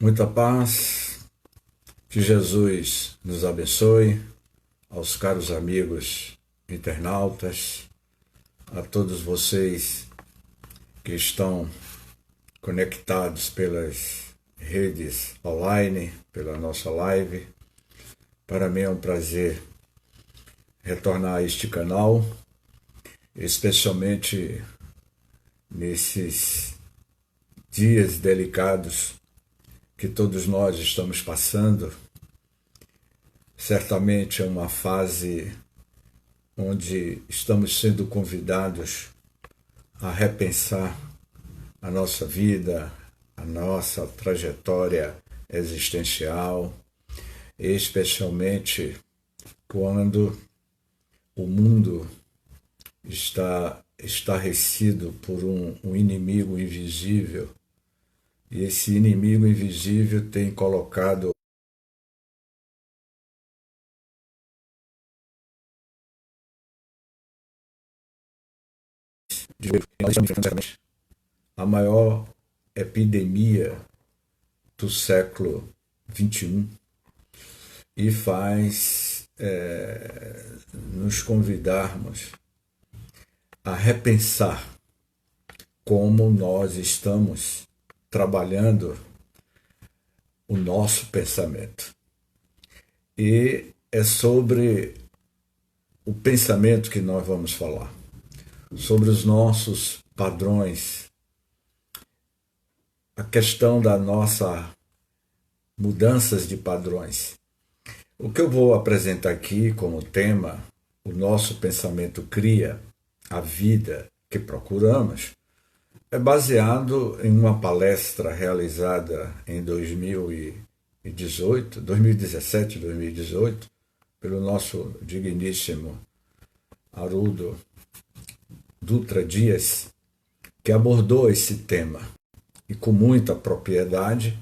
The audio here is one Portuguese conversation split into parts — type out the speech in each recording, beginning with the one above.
Muita paz, que Jesus nos abençoe, aos caros amigos internautas, a todos vocês que estão conectados pelas redes online, pela nossa live. Para mim é um prazer retornar a este canal, especialmente nesses dias delicados que todos nós estamos passando. Certamente é uma fase onde estamos sendo convidados a repensar a nossa vida, a nossa trajetória existencial, especialmente quando o mundo está estarrecido por um inimigo invisível, e esse inimigo invisível tem colocado a maior epidemia do século XXI e faz nos convidarmos a repensar como nós estamos trabalhando o nosso pensamento. E é sobre o pensamento que nós vamos falar, sobre os nossos padrões, a questão da nossa mudanças de padrões. O que eu vou apresentar aqui como tema, o nosso pensamento cria a vida que procuramos, é baseado em uma palestra realizada em 2017, pelo nosso digníssimo Haroldo Dutra Dias, que abordou esse tema e com muita propriedade.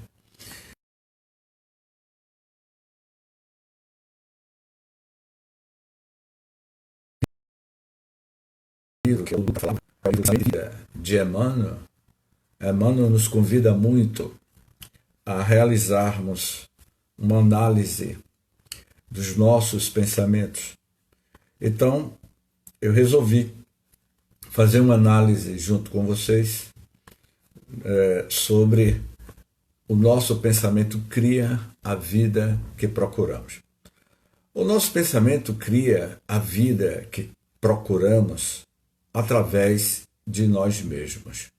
Que eu falava, de Emmanuel nos convida muito a realizarmos uma análise dos nossos pensamentos. Então, eu resolvi fazer uma análise junto com vocês sobre o nosso pensamento cria a vida que procuramos. O nosso pensamento cria a vida que procuramos através de nós mesmos.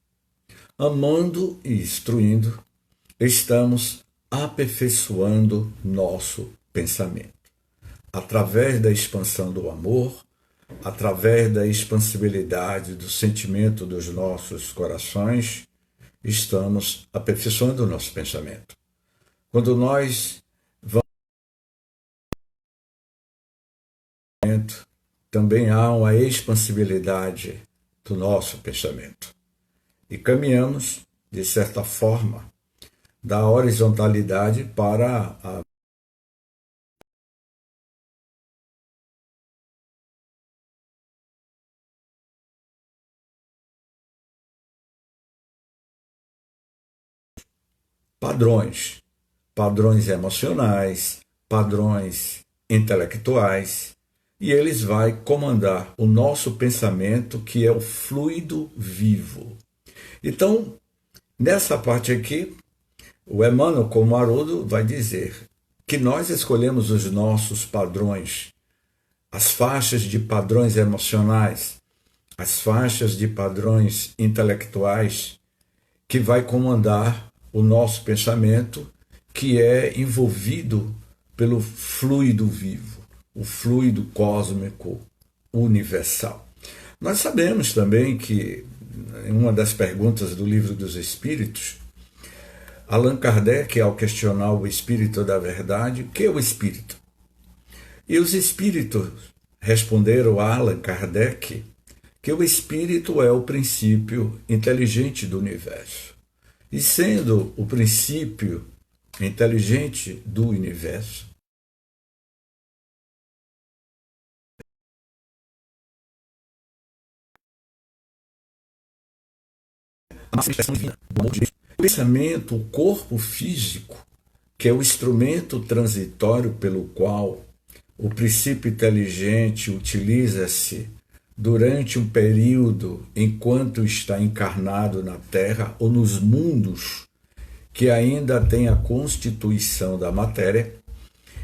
Amando e instruindo, estamos aperfeiçoando nosso pensamento. Através da expansão do amor, através da expansibilidade do sentimento dos nossos corações, estamos aperfeiçoando o nosso pensamento. Quando nós vamos, também há uma expansibilidade do nosso pensamento. E caminhamos, de certa forma, da horizontalidade para a padrões emocionais, padrões intelectuais, e eles vão comandar o nosso pensamento, que é o fluido vivo. Então, nessa parte aqui, o Emmanuel, como Haroldo, vai dizer que nós escolhemos os nossos padrões, as faixas de padrões emocionais, as faixas de padrões intelectuais, que vai comandar o nosso pensamento, que é envolvido pelo fluido vivo, o fluido cósmico universal. Nós sabemos também que, em uma das perguntas do Livro dos Espíritos, Allan Kardec, ao questionar o espírito da verdade, o que é o espírito? E os espíritos responderam a Allan Kardec que o espírito é o princípio inteligente do universo. E sendo o princípio inteligente do universo, a manifestação divina do amor de Deus, O pensamento, o corpo físico, que é o instrumento transitório pelo qual o princípio inteligente utiliza-se durante um período enquanto está encarnado na Terra ou nos mundos que ainda tem a constituição da matéria,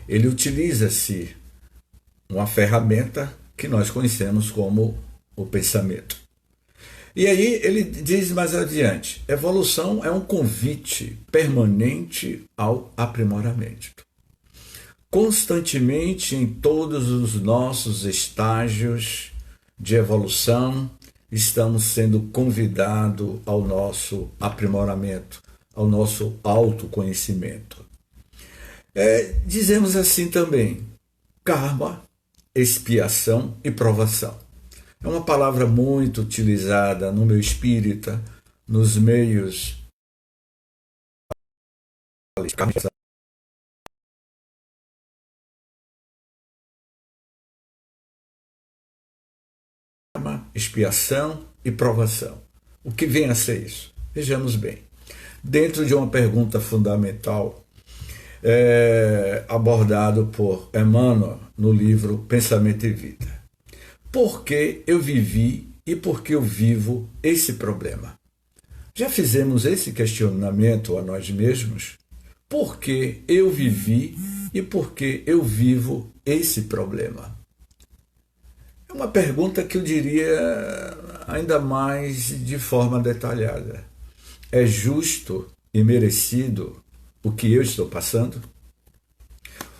ele utiliza-se uma ferramenta que nós conhecemos como o pensamento. E aí ele diz mais adiante, evolução é um convite permanente ao aprimoramento. Constantemente em todos os nossos estágios de evolução, estamos sendo convidados ao nosso aprimoramento, ao nosso autoconhecimento. Dizemos assim também, karma, expiação e provação. É uma palavra muito utilizada no meio espírita, nos meios expiação e provação. O que vem a ser isso? Vejamos bem. Dentro de uma pergunta fundamental abordado por Emmanuel no livro Pensamento e Vida. Por que eu vivi e por que eu vivo esse problema? Já fizemos esse questionamento a nós mesmos? Por que eu vivi e por que eu vivo esse problema? É uma pergunta que eu diria ainda mais de forma detalhada. É justo e merecido o que eu estou passando?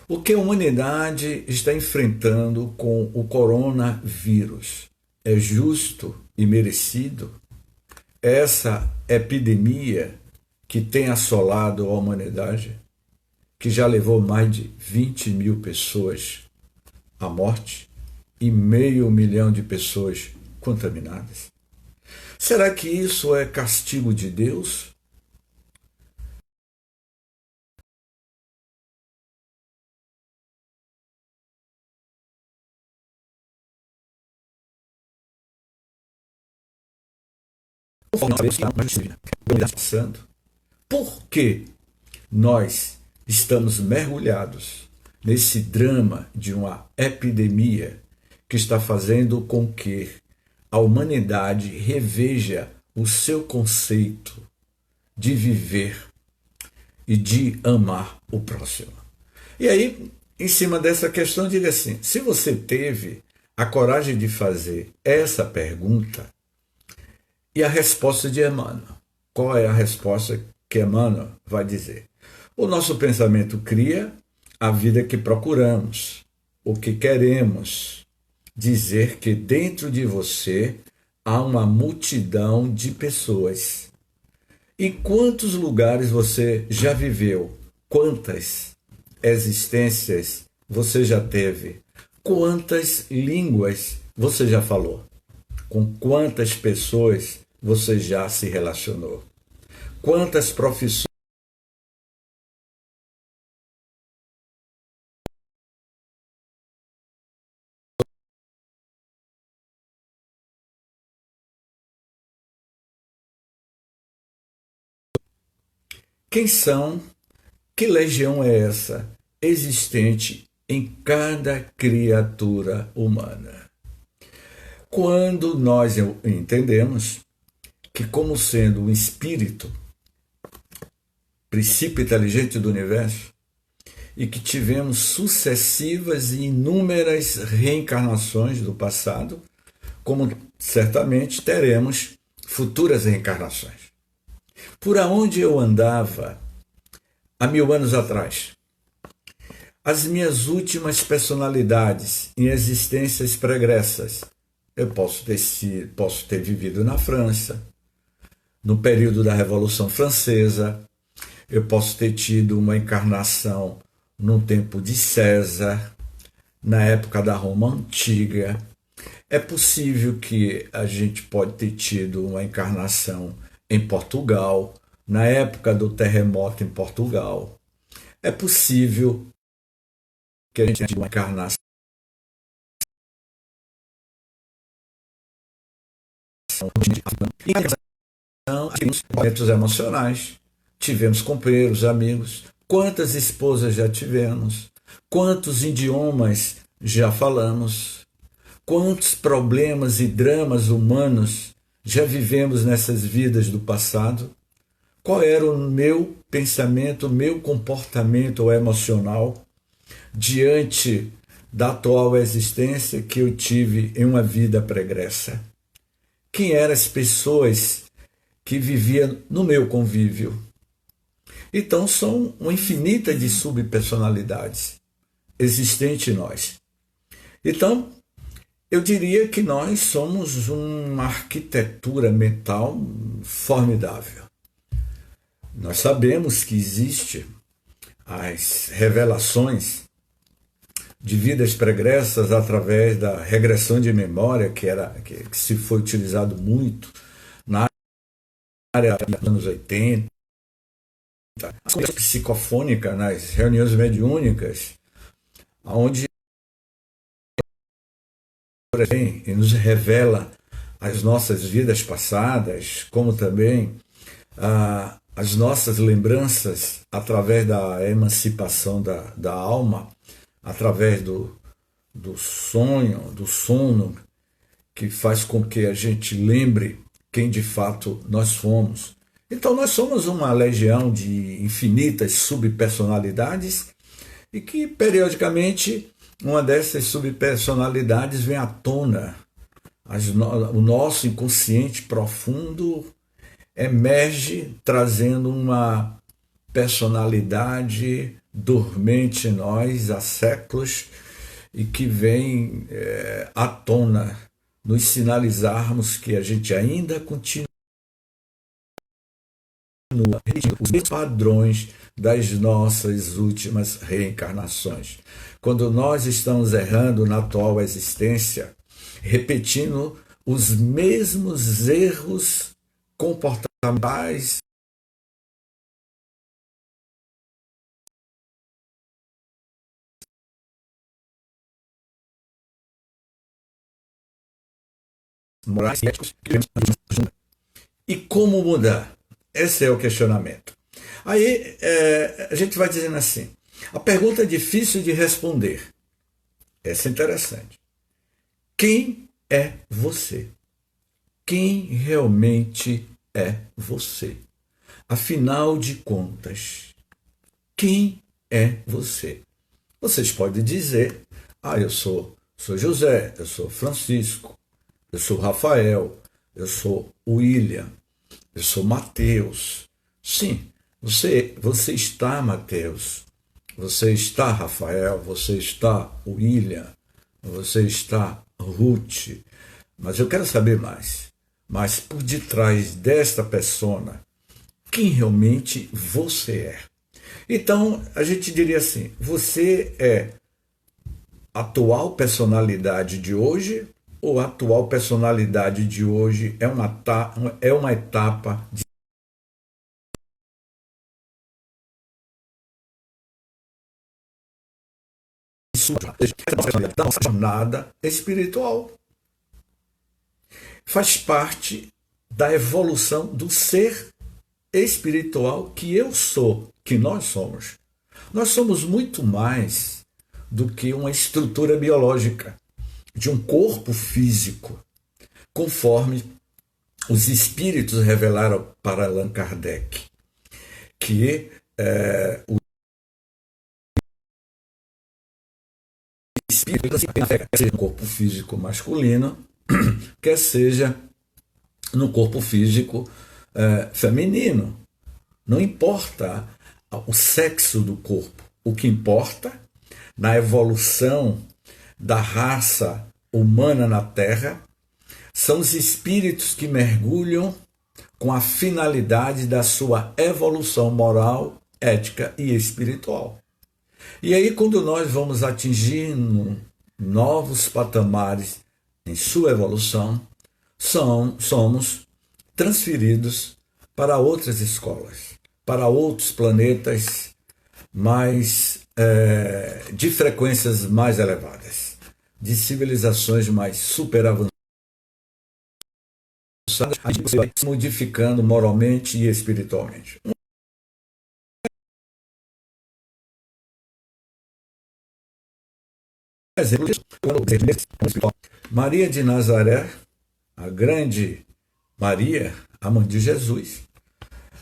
O que a humanidade está enfrentando com o coronavírus é justo e merecido? Essa epidemia que tem assolado a humanidade, que já levou mais de 20 mil pessoas à morte e 500 mil de pessoas contaminadas. Será que isso é castigo de Deus? Por que nós estamos mergulhados nesse drama de uma epidemia que está fazendo com que a humanidade reveja o seu conceito de viver e de amar o próximo? E aí, em cima dessa questão, diga assim, se você teve a coragem de fazer essa pergunta, e a resposta de Emmanuel. Qual é a resposta que Emmanuel vai dizer? O nosso pensamento cria a vida que procuramos, o que queremos. Dizer que dentro de você há uma multidão de pessoas. E quantos lugares você já viveu? Quantas existências você já teve? Quantas línguas você já falou? Com quantas pessoas você já se relacionou? Quantas profissões? Quem são? Que legião é essa existente em cada criatura humana? Quando nós entendemos que, como sendo um espírito, princípio inteligente do universo, e que tivemos sucessivas e inúmeras reencarnações do passado, como certamente teremos futuras reencarnações. Por onde eu andava há 1000 anos atrás? As minhas últimas personalidades em existências pregressas. Eu posso ter vivido na França, no período da Revolução Francesa, eu posso ter tido uma encarnação no tempo de César, na época da Roma Antiga. É possível que a gente pode ter tido uma encarnação em Portugal, na época do terremoto em Portugal. É possível que a gente tenha uma encarnação em momentos emocionais. tivemos companheiros, amigos, quantas esposas já tivemos, quantos idiomas já falamos, quantos problemas e dramas humanos já vivemos nessas vidas do passado. Qual era o meu pensamento, o meu comportamento emocional diante da atual existência que eu tive em uma vida pregressa? Quem eram as pessoas que viviam no meu convívio? Então, são uma infinita de subpersonalidades existentes em nós. Então, eu diria que nós somos uma arquitetura mental formidável. Nós sabemos que existe as revelações de vidas pregressas através da regressão de memória, que se foi utilizado muito na área dos anos 80, a psicofônica, nas reuniões mediúnicas, onde e nos revela as nossas vidas passadas, como também as nossas lembranças através da emancipação da alma, através do sonho, do sono, que faz com que a gente lembre quem de fato nós fomos. Então nós somos uma legião de infinitas subpersonalidades e que periodicamente uma dessas subpersonalidades vem à tona. O nosso inconsciente profundo emerge trazendo uma personalidade dormente em nós há séculos e que vem à tona nos sinalizarmos que a gente ainda continua os padrões das nossas últimas reencarnações. Quando nós estamos errando na atual existência, repetindo os mesmos erros comportamentais morais e éticos que vemos. E como mudar? Esse é o questionamento. Aí a gente vai dizendo assim, a pergunta é difícil de responder. Essa é interessante. Quem é você? Quem realmente é você? Afinal de contas, quem é você? Vocês podem dizer, eu sou José, eu sou Francisco, eu sou Rafael, eu sou William, eu sou Mateus. Sim, você está Mateus, você está Rafael, você está William, você está Ruth. Mas eu quero saber mais. Mas por detrás desta persona, quem realmente você é? Então, a gente diria assim, você é a atual personalidade de hoje ou a atual personalidade de hoje é uma etapa de sua jornada espiritual. Faz parte da evolução do ser espiritual que eu sou, que nós somos. Nós somos muito mais do que uma estrutura biológica de um corpo físico, conforme os espíritos revelaram para Allan Kardec, que o espírito quer seja no corpo físico masculino, quer seja no corpo físico feminino. Não importa o sexo do corpo. O que importa na evolução da raça humana na Terra são os espíritos que mergulham com a finalidade da sua evolução moral, ética e espiritual. E aí, quando nós vamos atingindo novos patamares em sua evolução, somos transferidos para outras escolas, para outros planetas de frequências mais elevadas, de civilizações mais super avançadas, a gente vai se modificando moralmente e espiritualmente. exemplo disso, Maria de Nazaré, a grande Maria, a mãe de Jesus,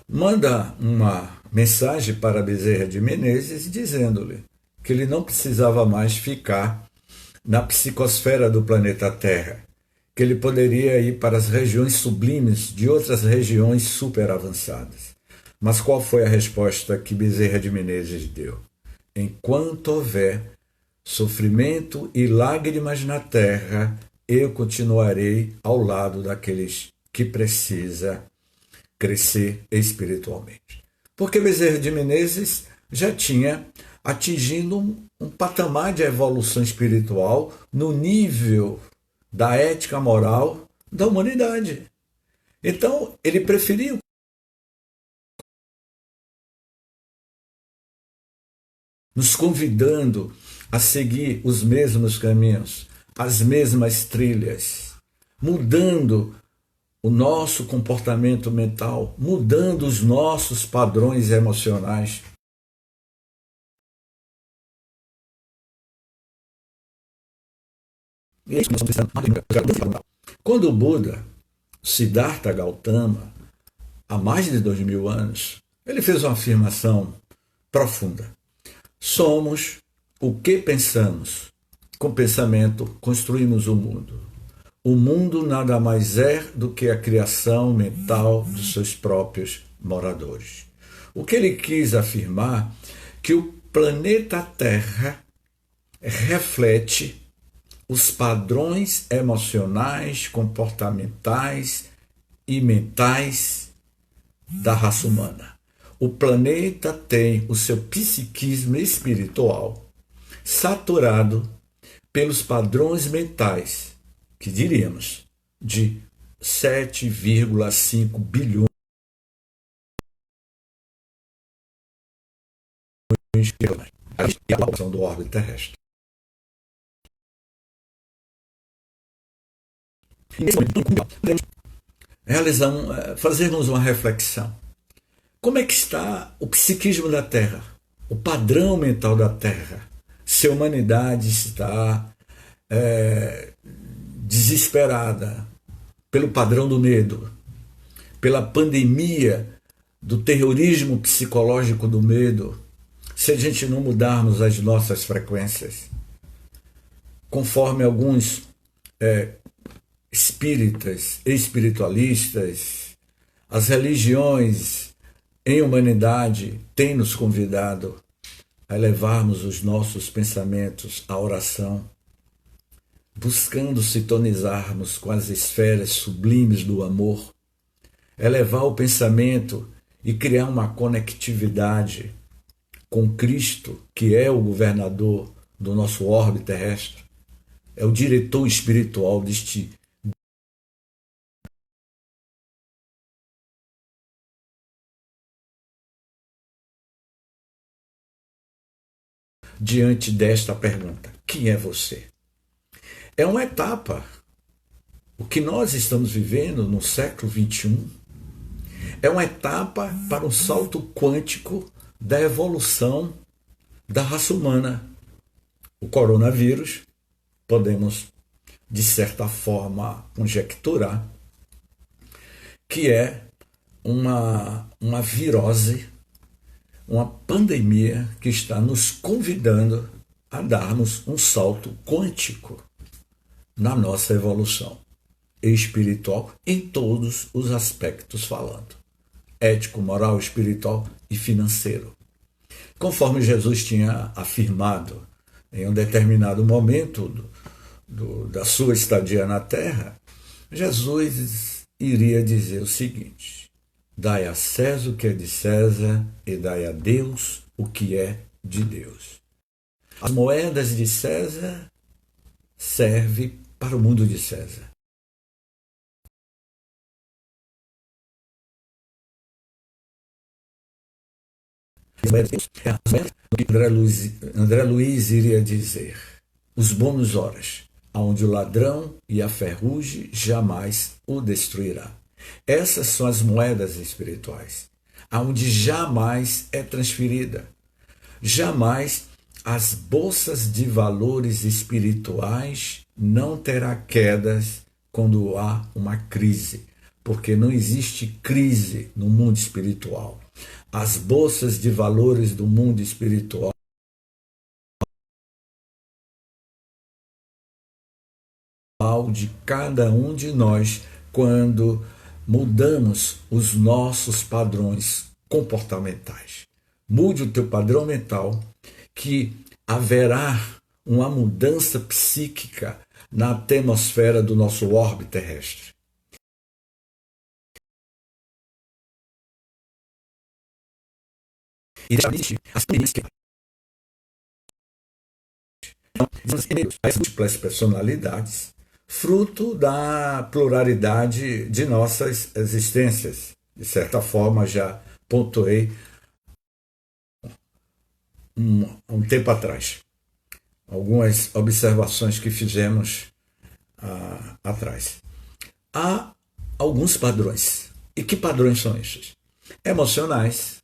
manda uma mensagem para Bezerra de Menezes dizendo-lhe que ele não precisava mais ficar na psicosfera do planeta Terra, que ele poderia ir para as regiões sublimes de outras regiões super avançadas. Mas qual foi a resposta que Bezerra de Menezes deu? Enquanto houver sofrimento e lágrimas na terra, eu continuarei ao lado daqueles que precisa crescer espiritualmente. Porque Bezerra de Menezes já tinha atingido um patamar de evolução espiritual no nível da ética moral da humanidade. Então, ele preferiu nos convidando a seguir os mesmos caminhos, as mesmas trilhas, mudando o nosso comportamento mental, mudando os nossos padrões emocionais. Quando o Buda, Siddhartha Gautama, há mais de 2000 anos, ele fez uma afirmação profunda. Somos o que pensamos. Com pensamento, construímos o mundo. O mundo nada mais é do que a criação mental dos seus próprios moradores. O que ele quis afirmar que o planeta Terra reflete os padrões emocionais, comportamentais e mentais da raça humana. O planeta tem o seu psiquismo espiritual saturado pelos padrões mentais, que diríamos, de 7,5 bilhões de quilômetros, a população do orbe terrestre. E nesse momento, fazermos uma reflexão. Como é que está o psiquismo da Terra? O padrão mental da Terra? Se a humanidade está desesperada pelo padrão do medo, pela pandemia do terrorismo psicológico do medo, se a gente não mudarmos as nossas frequências, conforme alguns espíritas, espiritualistas, as religiões em humanidade têm nos convidado a levarmos os nossos pensamentos à oração, buscando sintonizarmos com as esferas sublimes do amor, elevar o pensamento e criar uma conectividade com Cristo, que é o governador do nosso orbe terrestre, é o diretor espiritual deste diante desta pergunta: quem é você? É uma etapa. O que nós estamos vivendo no século XXI é uma etapa para um salto quântico da evolução da raça humana. O coronavírus, podemos, de certa forma, conjecturar que é uma virose, uma pandemia que está nos convidando a darmos um salto quântico na nossa evolução espiritual em todos os aspectos falando, ético, moral, espiritual e financeiro. Conforme Jesus tinha afirmado em um determinado momento da sua estadia na Terra, Jesus iria dizer o seguinte: dai a César o que é de César e dai a Deus o que é de Deus. As moedas de César servem para o mundo de César. André Luiz iria dizer: os bônus horas, aonde o ladrão e a ferrugem jamais o destruirá. Essas são as moedas espirituais, aonde jamais é transferida, jamais as bolsas de valores espirituais não terá quedas quando há uma crise, porque não existe crise no mundo espiritual. As bolsas de valores do mundo espiritual de cada um de nós quando mudamos os nossos padrões comportamentais. Mude o teu padrão mental, que haverá uma mudança psíquica na atmosfera do nosso orbe terrestre. E deixar as que as múltiplas personalidades, fruto da pluralidade de nossas existências. De certa forma, já pontuei um tempo atrás algumas observações que fizemos atrás. Há alguns padrões. E que padrões são esses? Emocionais,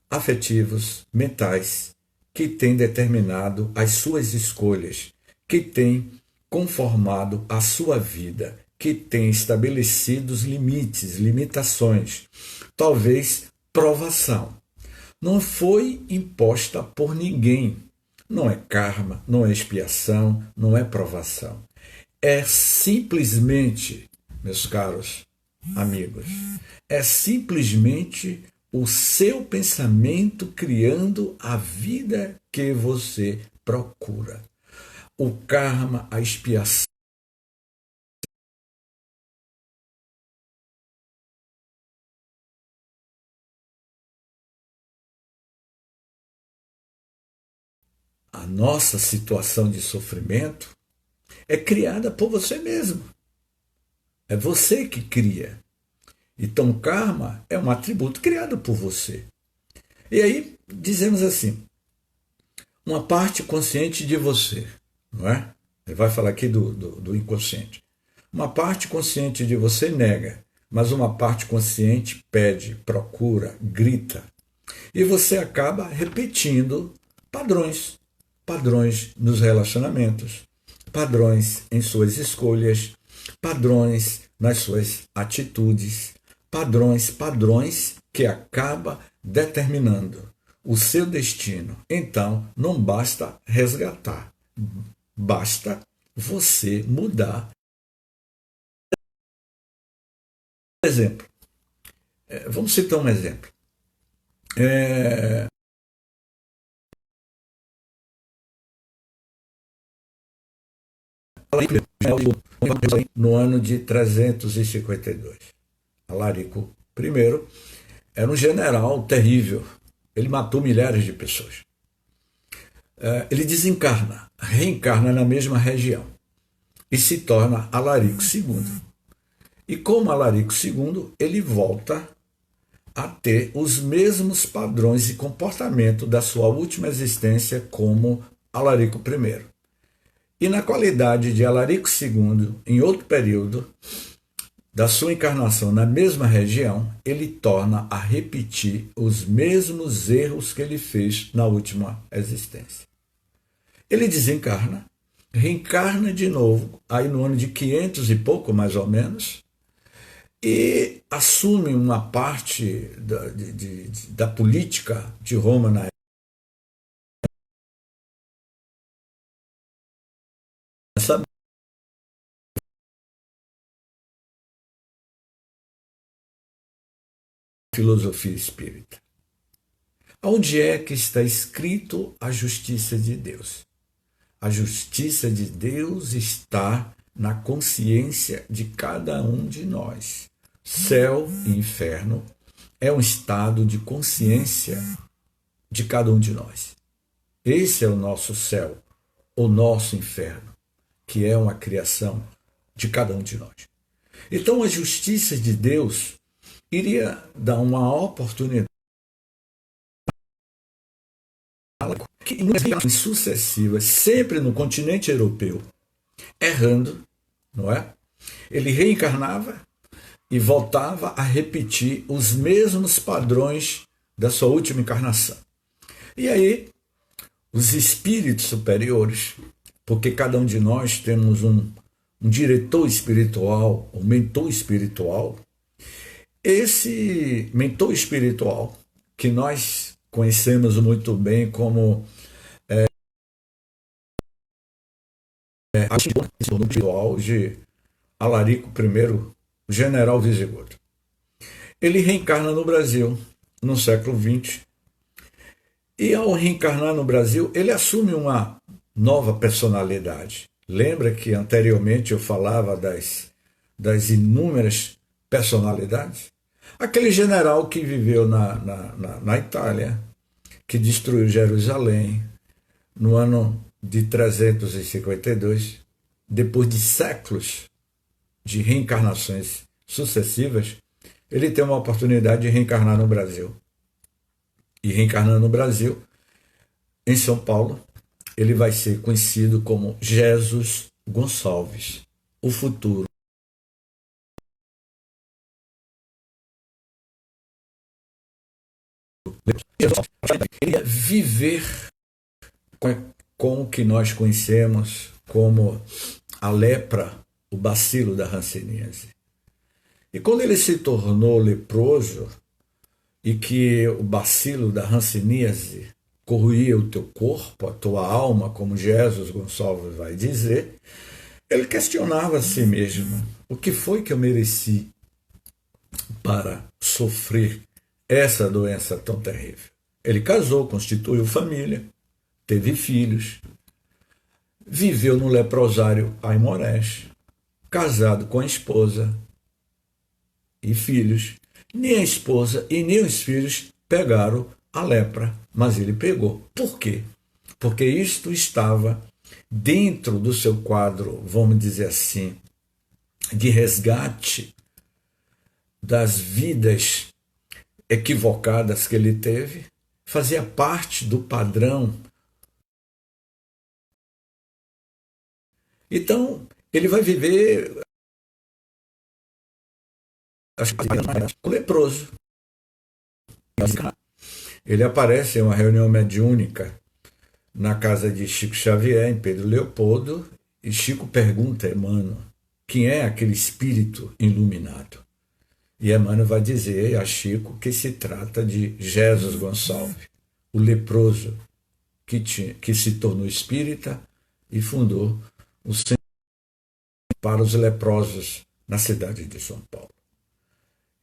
afetivos, mentais, que têm determinado as suas escolhas, que têm conformado a sua vida, que têm estabelecido os limites, limitações, talvez provação. Não foi imposta por ninguém. Não é karma, não é expiação, não é provação. É simplesmente, meus caros amigos, é simplesmente o seu pensamento criando a vida que você procura. O karma, a expiação, a nossa situação de sofrimento é criada por você mesmo. É você que cria. Então, karma é um atributo criado por você. E aí, dizemos assim, uma parte consciente de você, não é? Ele vai falar aqui do inconsciente. Uma parte consciente de você nega, mas uma parte consciente pede, procura, grita. E você acaba repetindo padrões. Padrões nos relacionamentos, padrões em suas escolhas, padrões nas suas atitudes, padrões que acaba determinando o seu destino. Então, não basta resgatar, basta você mudar. Exemplo. Vamos citar um exemplo. No ano de 352. Alarico I era um general terrível. Ele matou milhares de pessoas. Ele desencarna, reencarna na mesma região e se torna Alarico II. E como Alarico II, ele volta a ter os mesmos padrões e comportamento da sua última existência como Alarico I. E na qualidade de Alarico II, em outro período da sua encarnação na mesma região, ele torna a repetir os mesmos erros que ele fez na última existência. Ele desencarna, reencarna de novo, aí no ano de 500 e pouco, mais ou menos, e assume uma parte da política de Roma na época. Filosofia espírita. Onde é que está escrito a justiça de Deus? A justiça de Deus está na consciência de cada um de nós. Céu e inferno é um estado de consciência de cada um de nós. Esse é o nosso céu, o nosso inferno, que é uma criação de cada um de nós. Então a justiça de Deus iria dar uma oportunidade que em gerações sucessivas, sempre no continente europeu, errando, não é? Ele reencarnava e voltava a repetir os mesmos padrões da sua última encarnação. E aí, os espíritos superiores, porque cada um de nós temos um diretor espiritual, um mentor espiritual. Esse mentor espiritual, que nós conhecemos muito bem como a espiritual de Alarico I, general visigodo. Ele reencarna no Brasil no século XX, e ao reencarnar no Brasil, ele assume uma nova personalidade. Lembra que anteriormente eu falava das inúmeras personalidades? Aquele general que viveu na Itália, que destruiu Jerusalém no ano de 352, depois de séculos de reencarnações sucessivas, ele tem uma oportunidade de reencarnar no Brasil. E reencarnando no Brasil, em São Paulo, ele vai ser conhecido como Jesus Gonçalves, o futuro. Ele ia viver com o que nós conhecemos como a lepra, o bacilo da hanseníase. E quando ele se tornou leproso, e que o bacilo da hanseníase corroía o teu corpo, a tua alma, como Jesus Gonçalves vai dizer, ele questionava a si mesmo: o que foi que eu mereci para sofrer essa doença tão terrível? Ele casou, constituiu família, teve filhos, viveu no leprosário Aimorés, casado com a esposa e filhos. Nem a esposa e nem os filhos pegaram a lepra, mas ele pegou. Por quê? Porque isto estava dentro do seu quadro, vamos dizer assim, de resgate das vidas equivocadas que ele teve, fazia parte do padrão. Então, ele vai viver o leproso. Ele aparece em uma reunião mediúnica na casa de Chico Xavier, em Pedro Leopoldo, e Chico pergunta a Emmanuel quem é aquele espírito iluminado. E Emmanuel vai dizer a Chico que se trata de Jesus Gonçalves, o leproso que se tornou espírita e fundou o Centro para os Leprosos na cidade de São Paulo.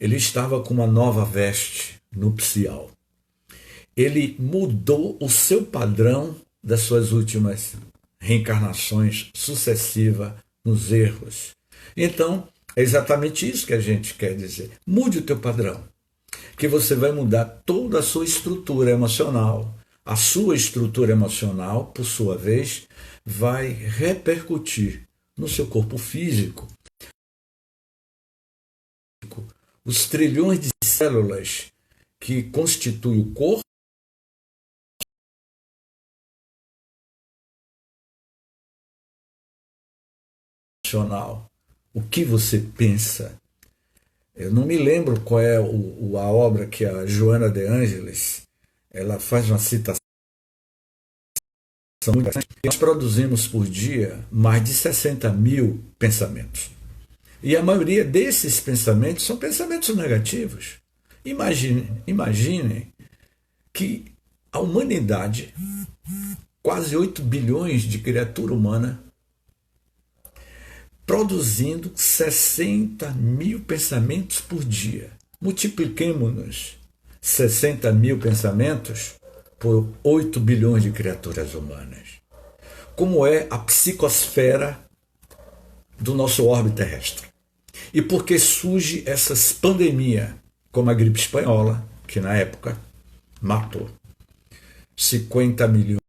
Ele estava com uma nova veste nupcial. Ele mudou o seu padrão das suas últimas reencarnações sucessivas nos erros. Então, é exatamente isso que a gente quer dizer. Mude o teu padrão, que você vai mudar toda a sua estrutura emocional. A sua estrutura emocional, por sua vez, vai repercutir no seu corpo físico. Os trilhões de células que constituem o corpo emocional. O que você pensa? Eu não me lembro qual é a obra que a Joana de Ângeles, ela faz uma citação. Nós produzimos por dia mais de 60 mil pensamentos. E a maioria desses pensamentos são pensamentos negativos. Imaginem que a humanidade, quase 8 bilhões de criatura humana, produzindo 60 mil pensamentos por dia. Multipliquemos 60 mil pensamentos por 8 bilhões de criaturas humanas. Como é a psicosfera do nosso orbe terrestre? E por que surge essas pandemias, como a gripe espanhola, que na época matou 50 milhões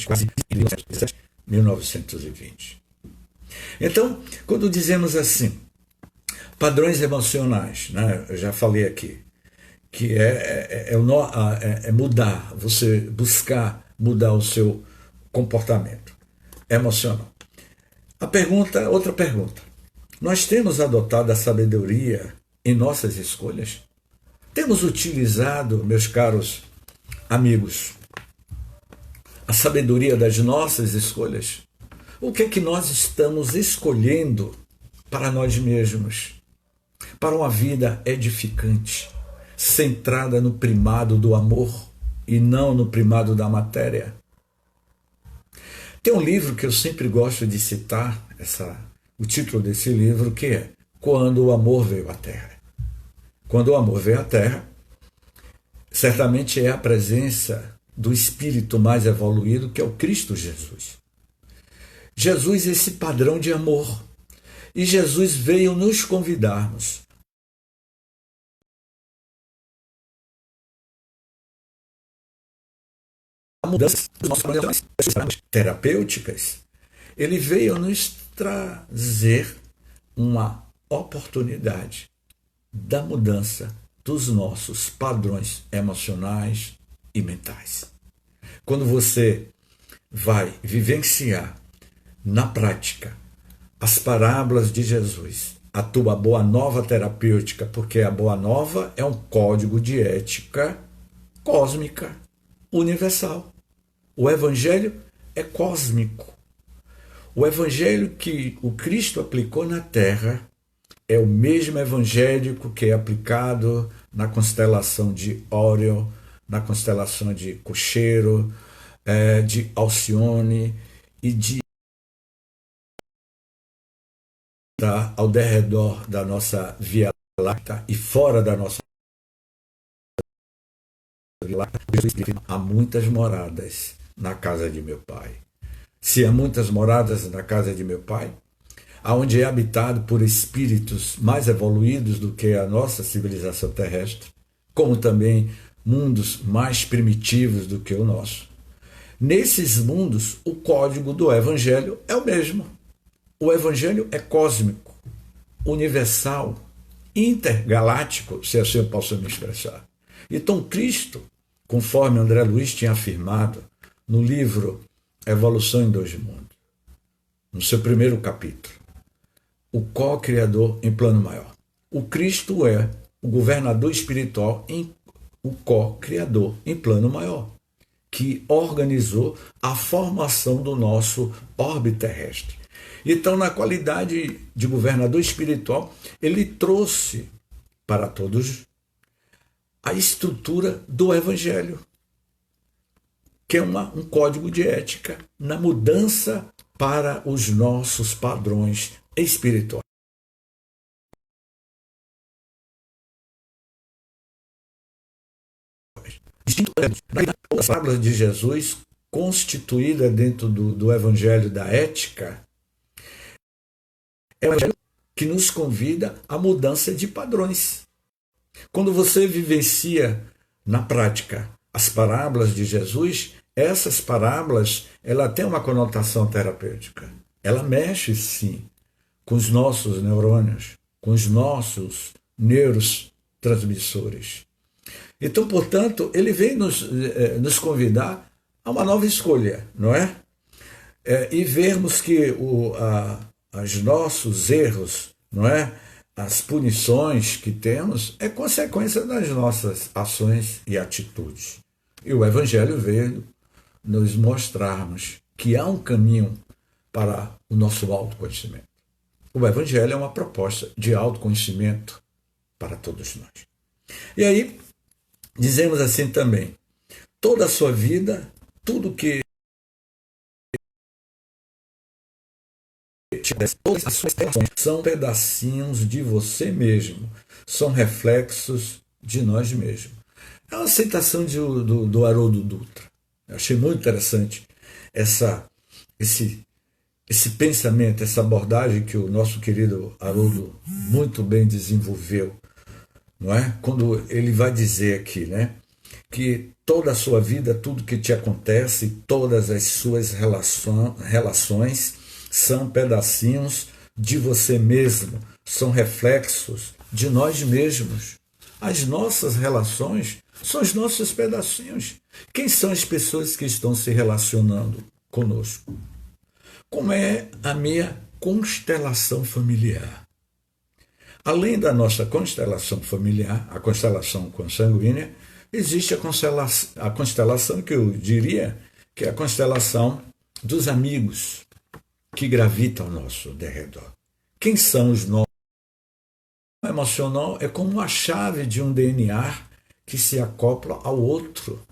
quase 1920. Então, quando dizemos assim, padrões emocionais, né? Eu já falei aqui, que é mudar, você buscar mudar o seu comportamento emocional. Outra pergunta. Nós temos adotado a sabedoria em nossas escolhas? Temos utilizado, meus caros amigos, a sabedoria das nossas escolhas? O que é que nós estamos escolhendo para nós mesmos? Para uma vida edificante, centrada no primado do amor e não no primado da matéria. Tem um livro que eu sempre gosto de citar, o título desse livro, que é Quando o Amor Veio à Terra. Quando o amor veio à Terra, certamente é a presença do espírito mais evoluído, que é o Cristo Jesus. Jesus é esse padrão de amor. E Jesus veio nos convidarmos a mudança dos nossos padrões terapêuticas. Ele veio nos trazer uma oportunidade da mudança dos nossos padrões emocionais e mentais. Quando você vai vivenciar na prática as parábolas de Jesus, a tua boa nova terapêutica, porque a boa nova é um código de ética cósmica, universal. O evangelho é cósmico. O evangelho que o Cristo aplicou na Terra é o mesmo evangélico que é aplicado na constelação de Órion, na constelação de Cocheiro, de Alcione e de ao derredor da nossa Via Láctea e fora da nossa Via Láctea. Há muitas moradas na casa de meu Pai. Se há muitas moradas na casa de meu Pai, aonde é habitado por espíritos mais evoluídos do que a nossa civilização terrestre, como também mundos mais primitivos do que o nosso. Nesses mundos, o código do Evangelho é o mesmo. O Evangelho é cósmico, universal, intergaláctico, se assim eu posso me expressar. Então, Cristo, conforme André Luiz tinha afirmado no livro Evolução em Dois Mundos, no seu primeiro capítulo, o co-criador em plano maior. O Cristo é o governador espiritual, o co-criador em plano maior, que organizou a formação do nosso orbe terrestre. Então, na qualidade de governador espiritual, ele trouxe para todos a estrutura do Evangelho, que é um código de ética na mudança para os nossos padrões espirituais. As palavras de Jesus, constituída dentro do Evangelho da ética, é o Evangelho que nos convida à mudança de padrões. Quando você vivencia na prática as parábolas de Jesus, essas parábolas ela tem uma conotação terapêutica. Ela mexe, sim, com os nossos neurônios, com os nossos neurotransmissores. Então, portanto, ele vem nos convidar a uma nova escolha, não é? E vermos que os nossos erros, não é? As punições que temos é consequência das nossas ações e atitudes. E o Evangelho veio nos mostrarmos que há um caminho para o nosso autoconhecimento. O Evangelho é uma proposta de autoconhecimento para todos nós. E aí, dizemos assim também, toda a sua vida, tudo que todas as suas ações são pedacinhos de você mesmo, são reflexos de nós mesmos. É uma citação do Haroldo Dutra. Eu achei muito interessante esse pensamento, essa abordagem que o nosso querido Haroldo muito bem desenvolveu, não é? Quando ele vai dizer aqui, né, que toda a sua vida, tudo que te acontece, todas as suas relações são pedacinhos de você mesmo, são reflexos de nós mesmos. As nossas relações são os nossos pedacinhos. Quem são as pessoas que estão se relacionando conosco? Como é a minha constelação familiar. Além da nossa constelação familiar, a constelação consanguínea, existe a constelação que eu diria que é a constelação dos amigos que gravitam ao nosso derredor. Quem são os nossos? O emocional é como a chave de um DNA que se acopla ao outro.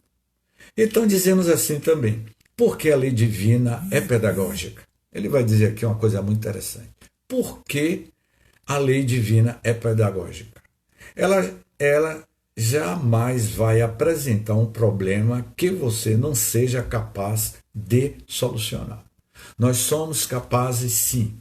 Então dizemos assim também, porque a lei divina é pedagógica. Ele vai dizer aqui uma coisa muito interessante. Por que a lei divina é pedagógica? Ela jamais vai apresentar um problema que você não seja capaz de solucionar. Nós somos capazes, sim,